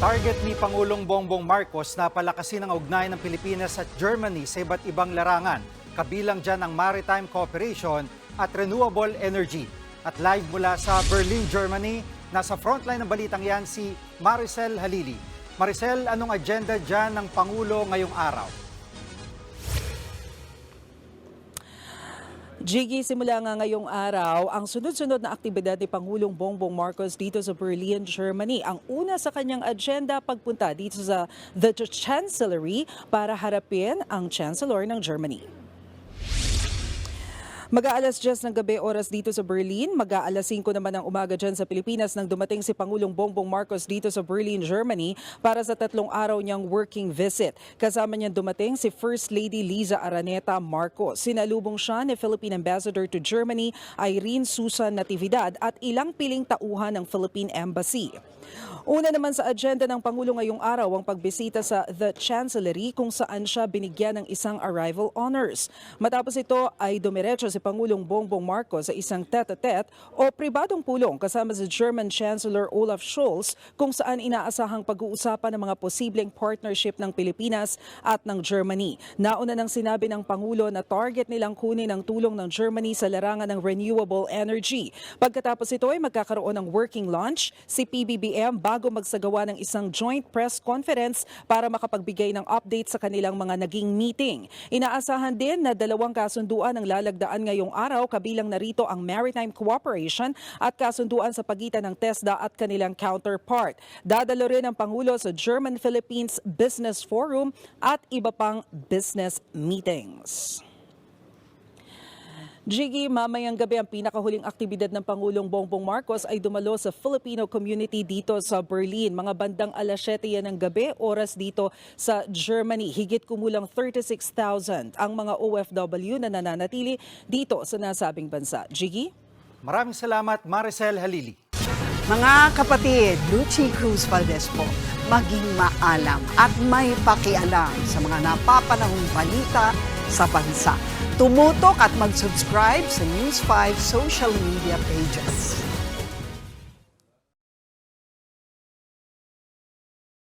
Target ni Pangulong Bongbong Marcos na palakasin ang ugnayan ng Pilipinas at Germany sa iba't ibang larangan. Kabilang dyan ang maritime cooperation at renewable energy. At live mula sa Berlin, Germany, nasa frontline ng balitang yan si Maricel Halili. Maricel, anong agenda dyan ng Pangulo ngayong araw? Jiggy, simula nga ngayong araw, ang sunod-sunod na aktibidad ni Pangulong Bongbong Marcos dito sa Berlin, Germany. Ang una sa kanyang agenda, pagpunta dito sa the Chancellery para harapin ang Chancellor ng Germany. Mag-aalas 10 ng gabi oras dito sa Berlin, mag-aalas 5 naman ng umaga dyan sa Pilipinas nang dumating si Pangulong Bongbong Marcos dito sa Berlin, Germany para sa 3 araw niyang working visit. Kasama niya dumating si First Lady Liza Araneta Marcos. Sinalubong siya ni Philippine Ambassador to Germany Irene Susan Natividad at ilang piling tauhan ng Philippine Embassy. Una naman sa agenda ng Pangulo ngayong araw ang pagbisita sa The Chancellery kung saan siya binigyan ng isang arrival honors. Matapos ito ay dumiretso si Pangulong Bongbong Marcos sa isang tete-a-tete o pribadong pulong kasama si German Chancellor Olaf Scholz kung saan inaasahang pag-uusapan ng mga posibleng partnership ng Pilipinas at ng Germany. Nauna nang sinabi ng Pangulo na target nilang kunin ang tulong ng Germany sa larangan ng renewable energy. Pagkatapos ito ay magkakaroon ng working lunch si PBBM bago magsagawa ng isang joint press conference para makapagbigay ng update sa kanilang mga naging meeting. Inaasahan din na 2 kasunduan ang lalagdaan ngayong araw, kabilang narito ang maritime cooperation at kasunduan sa pagitan ng TESDA at kanilang counterpart. Dadalo rin ang Pangulo sa German-Philippines Business Forum at iba pang business meetings. Jiggy, mamayang gabi ang pinakahuling aktibidad ng Pangulong Bongbong Marcos ay dumalo sa Filipino community dito sa Berlin. Mga bandang alas 7 yan ng gabi, oras dito sa Germany. Higit kumulang 36,000 ang mga OFW na nananatili dito sa nasabing bansa. Jiggy? Maraming salamat, Maricel Halili. Mga kapatid, Lucy Cruz Valdez po, maging maalam at may pakialam sa mga napapanahong balita sa bansa. Tumutok at mag-subscribe sa News 5 social media pages.